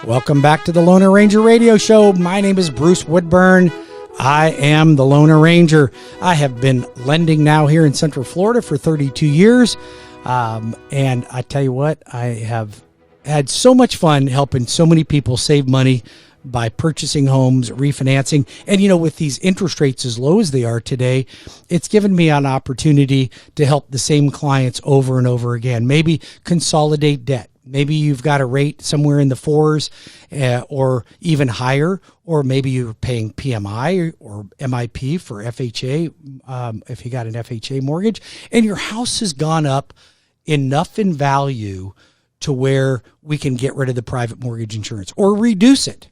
Welcome back to the Loner Ranger Radio Show. My name is Bruce Woodburn. I am the Loner Ranger. I have been lending now here in Central Florida for 32 years. And I tell you what, I have had so much fun helping so many people save money by purchasing homes, refinancing. And, you know, with these interest rates as low as they are today, it's given me an opportunity to help the same clients over and over again. Maybe consolidate debt. Maybe you've got a rate somewhere in the 4s or even higher, or maybe you're paying PMI or MIP for FHA if you got an FHA mortgage, and your house has gone up enough in value to where we can get rid of the private mortgage insurance or reduce it.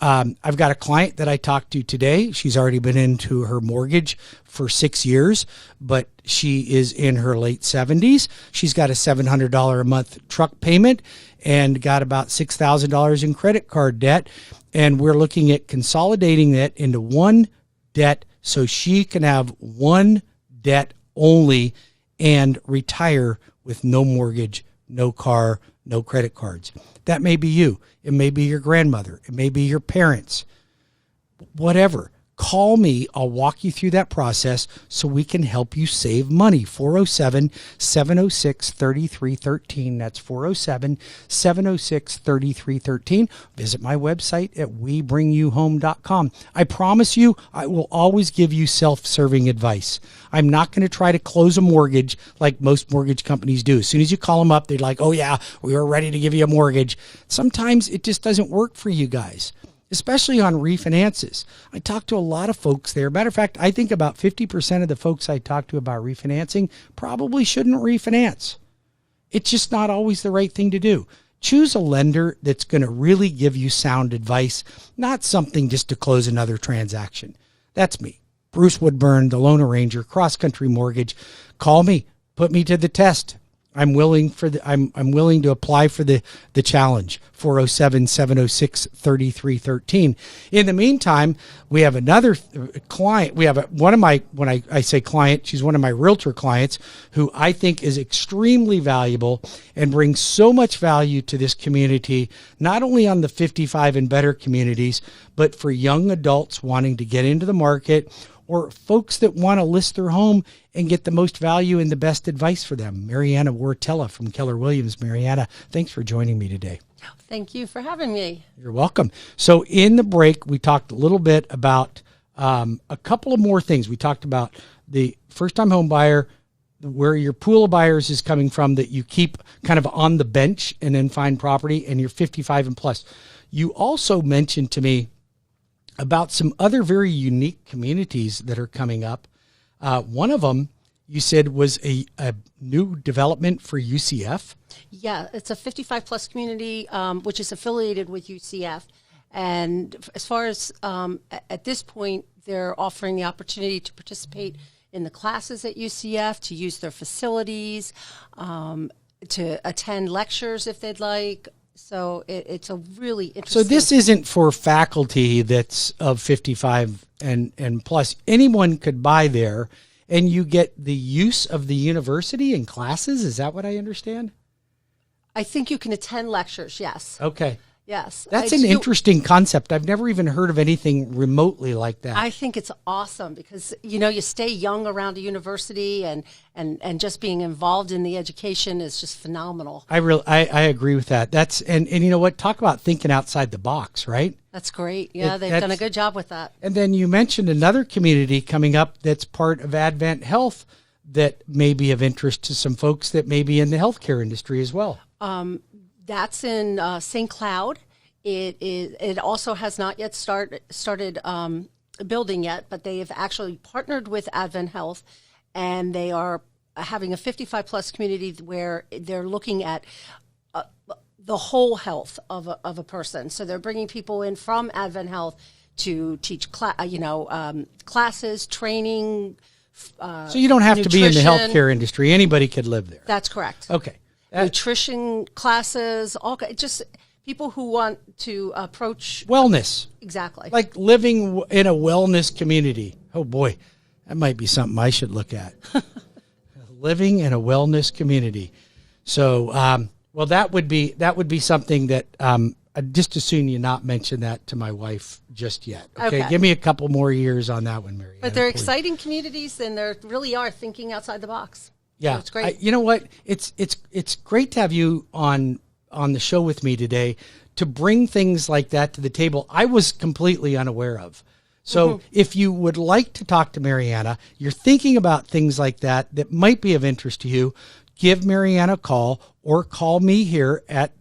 I've got a client that I talked to today. She's already been into her mortgage for 6 years, but she is in her late 70s. She's got a $700 a month truck payment and got about $6,000 in credit card debt. And we're looking at consolidating that into one debt so she can have one debt only and retire with no mortgage, no car, no credit cards. That may be you. It may be your grandmother. It may be your parents. Whatever. Call me. I'll walk you through that process so we can help you save money. 407-706-3313. That's 407-706-3313. Visit my website at webringyouhome.com. I promise you, I will always give you self-serving advice. I'm not going to try to close a mortgage like most mortgage companies do. As soon as you call them up, they're like, oh yeah, we are ready to give you a mortgage. Sometimes it just doesn't work for you guys, especially on refinances. I talk to a lot of folks there. Matter of fact, I think about 50% of the folks I talk to about refinancing probably shouldn't refinance. It's just not always the right thing to do. Choose a lender that's going to really give you sound advice, not something just to close another transaction. That's me, Bruce Woodburn, the Loner Ranger, CrossCountry Mortgage. Call me, put me to the test. I'm willing to apply for the challenge. 407-706-3313. In the meantime, we have another client. We have when I say client, she's one of my realtor clients who I think is extremely valuable and brings so much value to this community, not only on the 55 and better communities, but for young adults wanting to get into the market or folks that want to list their home and get the most value and the best advice for them. Mariana Wartella from Keller Williams. Mariana, thanks for joining me today. Thank you for having me. You're welcome. So in the break, we talked a little bit about a couple of more things. We talked about the first-time home buyer, where your pool of buyers is coming from that you keep kind of on the bench and then find property, and you're 55 and plus. You also mentioned to me about some other very unique communities that are coming up. One of them, you said, was a new development for UCF. Yeah, it's a 55-plus community, which is affiliated with UCF. And as far as at this point, they're offering the opportunity to participate in the classes at UCF, to use their facilities, to attend lectures if they'd like. So it's a really interesting. So this isn't for faculty that's of 55 and plus. Anyone could buy there, and you get the use of the university in classes. Is that what I understand? I think you can attend lectures, yes. Okay. Yes. That's an interesting concept. I've never even heard of anything remotely like that. I think it's awesome because, you know, you stay young around a university and just being involved in the education is just phenomenal. I agree with that. And you know what? Talk about thinking outside the box, right? That's great. Yeah, they've done a good job with that. And then you mentioned another community coming up that's part of Advent Health that may be of interest to some folks that may be in the healthcare industry as well. That's in St. Cloud. It also has not yet started building yet, but they have actually partnered with Advent Health, and they are having a 55-plus community where they're looking at the whole health of a person. So they're bringing people in from Advent Health to teach classes, training. So you don't have nutrition. To be in the healthcare industry. Anybody could live there. That's correct. Okay. Nutrition classes, just people who want to approach wellness. Exactly. Like living in a wellness community. Oh boy, that might be something I should look at. Living in a wellness community. So, well, that would be something that I'd just as soon you not mention that to my wife just yet. Okay. Okay. Give me a couple more years on that one, Mariana. But they're please. exciting communities, and they really are thinking outside the box. Yeah, So it's great. you know what? It's great to have you on the show with me today to bring things like that to the table. I was completely unaware of. So if you would like to talk to Mariana, you're thinking about things like that might be of interest to you, give Mariana a call or call me here at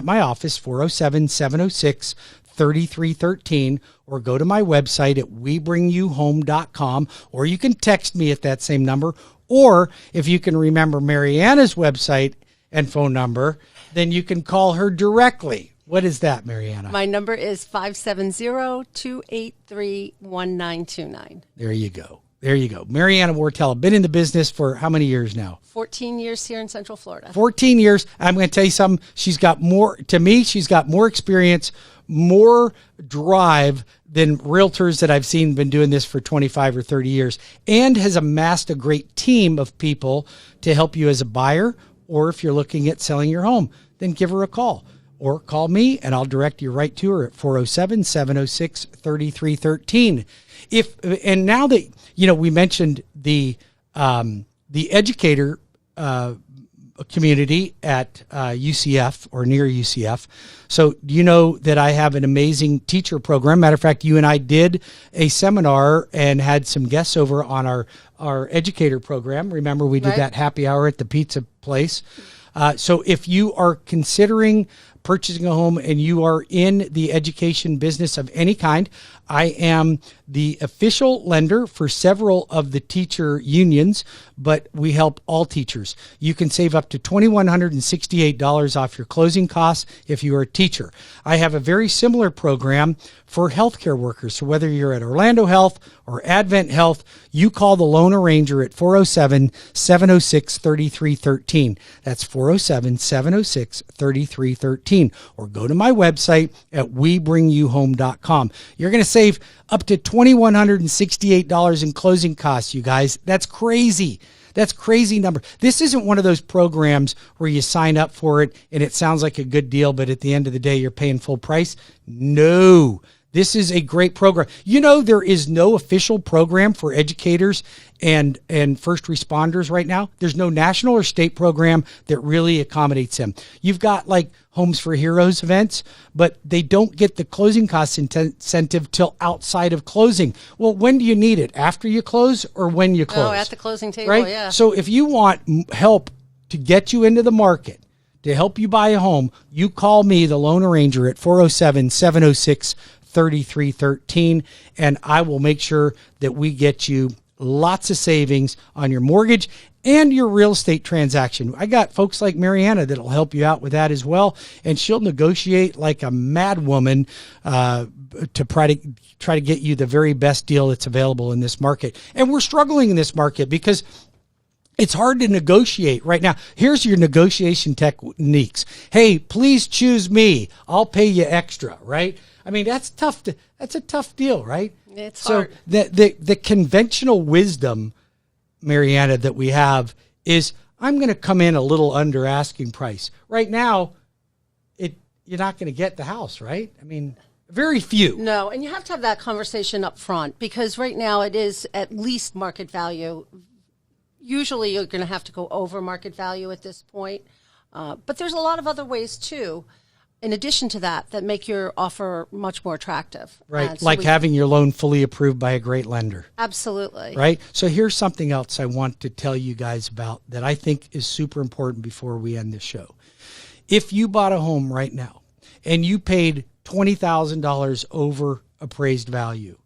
my office, 407-706-3313, or go to my website at webringyouhome.com, or you can text me at that same number. Or if you can remember Mariana's website and phone number, then you can call her directly. What is that, Mariana? My number is 570-283-1929. There you go. There you go. Mariana Wartella, been in the business for how many years now? 14 years here in Central Florida. 14 years. I'm going to tell you something. She's got more experience, more drive than realtors that I've seen been doing this for 25 or 30 years, and has amassed a great team of people to help you as a buyer, or if you're looking at selling your home, then give her a call. Or call me, and I'll direct you right to her at 407-706-3313. And now that, we mentioned the educator community at UCF or near UCF. So do you know that I have an amazing teacher program? Matter of fact, you and I did a seminar and had some guests over on our educator program. Remember, we did that happy hour at the pizza place. So if you are considering purchasing a home and you are in the education business of any kind, I am the official lender for several of the teacher unions, but we help all teachers. You can save up to $2,168 off your closing costs if you are a teacher. I have a very similar program for healthcare workers. So whether you're at Orlando Health or Advent Health, you call the Loan Arranger at 407-706-3313. That's 407-706-3313. Or go to my website at webringyouhome.com. You're going to save up to $2,168 in closing costs, you guys. That's crazy. That's crazy number. This isn't one of those programs where you sign up for it and it sounds like a good deal, but at the end of the day, you're paying full price. No. This is a great program. There is no official program for educators and first responders right now. There's no national or state program that really accommodates them. You've got like Homes for Heroes events, but they don't get the closing cost incentive till outside of closing. Well, when do you need it? After you close or when you close? Oh, at the closing table, right? Yeah. So So if you want help to get you into the market, to help you buy a home, you call me, the Loan Arranger, at 407-706-3313, and I will make sure that we get you lots of savings on your mortgage and your real estate transaction. I got folks like Mariana that'll help you out with that as well, and she'll negotiate like a mad woman to try to get you the very best deal that's available in this market. And we're struggling in this market because it's hard to negotiate right now. Here's your negotiation techniques. Hey, please choose me. I'll pay you extra, right? I mean, that's tough. That's a tough deal, right? It's hard. So the conventional wisdom, Mariana, that we have is I'm going to come in a little under asking price. Right now, you're not going to get the house, right? I mean, very few. No, and you have to have that conversation up front because right now it is at least market value. Usually you're going to have to go over market value at this point. But there's a lot of other ways, too, in addition to that make your offer much more attractive. Right, so having your loan fully approved by a great lender. Absolutely. Right? So here's something else I want to tell you guys about that I think is super important before we end this show. If you bought a home right now and you paid $20,000 over appraised value,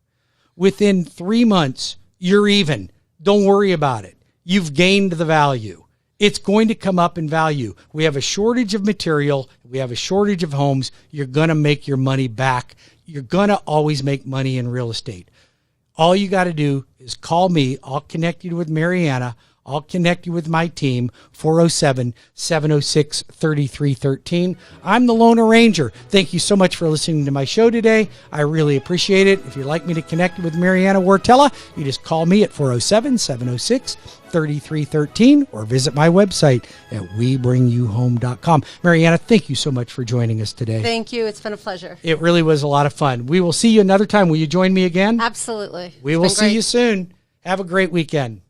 within 3 months, you're even. Don't worry about it. You've gained the value. It's going to come up in value. We have a shortage of material. We have a shortage of homes. You're going to make your money back. You're going to always make money in real estate. All you got to do is call me. I'll connect you with Mariana. I'll connect you with my team, 407-706-3313. I'm the Loner Ranger. Thank you so much for listening to my show today. I really appreciate it. If you'd like me to connect with Mariana Wartella, you just call me at 407-706-3313 or visit my website at webringyouhome.com. Mariana, thank you so much for joining us today. Thank you. It's been a pleasure. It really was a lot of fun. We will see you another time. Will you join me again? Absolutely. We will see you soon. Have a great weekend.